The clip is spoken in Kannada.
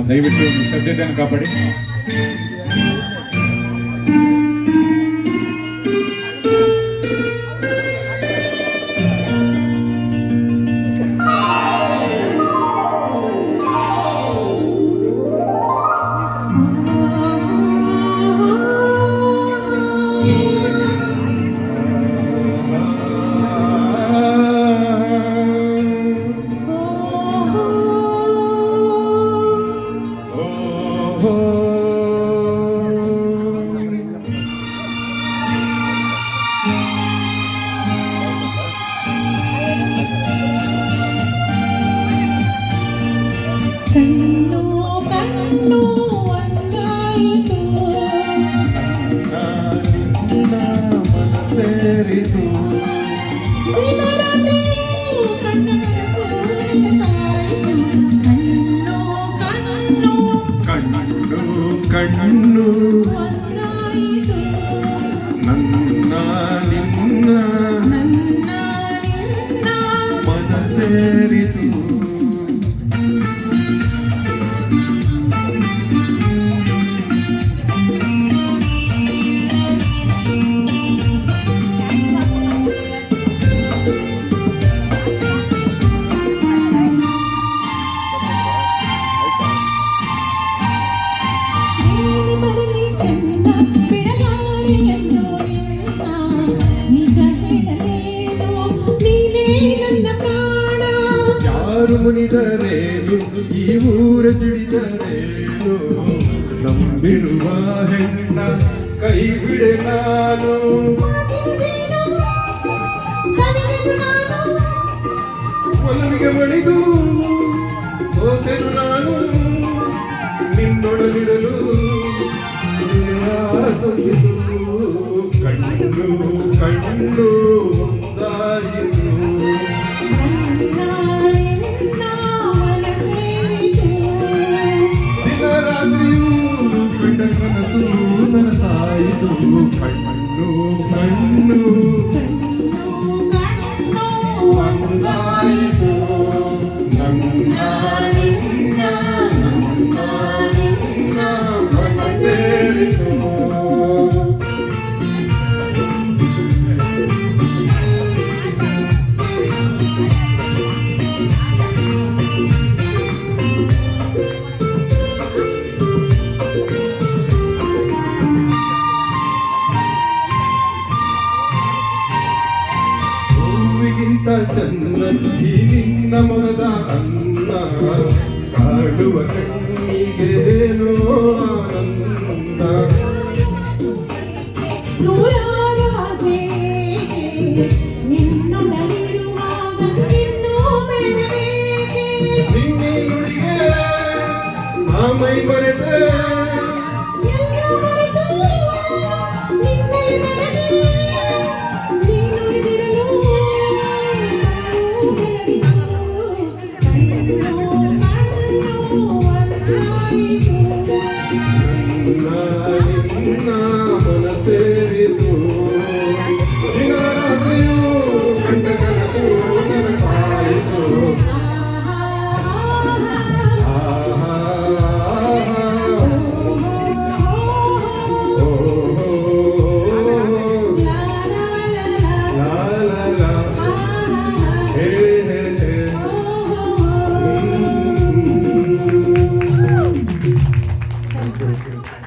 ದಯವಿಟ್ಟು ಶ್ರದ್ಧೆಯನ್ನು ಕಾಪಾಡಿ. ಕಣ್ಣು ಕಣ್ಣು ಒಂದಾಯಿತು, ನಿನ್ನ ಮನಸೇರಿತು, ದಿನರಾತ್ರಿಯೂ ಕಣ್ಣ ಕನಸು ಸಾಯಿತು. ಕಣ್ಣು ಕಣ್ಣು ಕಣ್ಣು ಒಂದಾಯಿತು, ನನ್ನ ನಿನ್ನ ನನ್ನ ನಿನ್ನ ಮನಸೇರಿತು. ನೀನು ಬರಲಿ ಚೆನ್ನ ಬೆಳಗಾರಿಯನ್ನು ನಿನ್ನ, ನಿಜ ಹೇಳಲೇನು ನೀನೇ ನನ್ನ ಪ್ರಾಣ. ಯಾರು ಮುನಿದರೇನು ಈ ಊರ ಸಿಡಿದರೇನು, ನಂಬಿರುವ ಹೆಣ್ಣ ಕೈ ಬಿಡೆ ನಾನು. ಮಾತಿನದೇನು ಸವಿದೆನು ನಾನು, ಒಲವಿಗೆ ಮಣಿದು ಸೋತೆನು ನಾನು, ನಿನ್ನೊಡಲಿರಲು ತೊಂದಿತು. ಕಣ್ಣು ಕಣ್ಣು ಒಂದಾಯಿತು, ನನ್ನ ನಿನ್ನ ಮನಸೇರಿತು. ದಿನರಾತ್ರಿಯೂ ಕಂಡ ಕನಸು ನನಸಾಯಿತು. ಕಣ್ಣು ಕಣ್ಣು ಒಂದಾಯಿತು, ನನ್ನ ನಿನ್ನ ನನ್ನ ನಿನ್ನ ಮನಸೇರಿತು. ಹೂವಿಗಿಂತ ಚಂದ ಈ ನಿನ್ನ ಮೊಗದ ಅನ್ನ, ಕಾಡುವ ಕಣ್ಣಿಗೇನೋ ಆನಂದ. ನೂರಾರು ಆಸೆಗೆ ನಿನ್ನೊಡಲಿರುವಾಗ ಇನ್ನೂ ಬೇಡಬೇಕೆ. ನಿನ್ನೆ ನುಡಿಗೆ ಆ ಮೈ ಮರೆತೆ, ಎಲ್ಲ ಮರೆತು ನಿನ್ನಲ್ಲಿ ಬೆರೆತೆ, ನೀನು ಇದಿರಲು ಕಣ್ಣು ಬೆಳಗಿತು. ಕಣ್ಣು ಒಂದಾಯಿತು, ನನ್ನ ನಿನ್ನ ಮನಸೇರಿತು. ದಿನರಾತ್ರಿಯೂ ಕಂಡ ಕನಸು ನನಸಾಯಿತು. ಆಹಾ ಓ ಲಾ ಲಾ ಲಾ ಹೇ ಹೇ ಹೇ. Thank you.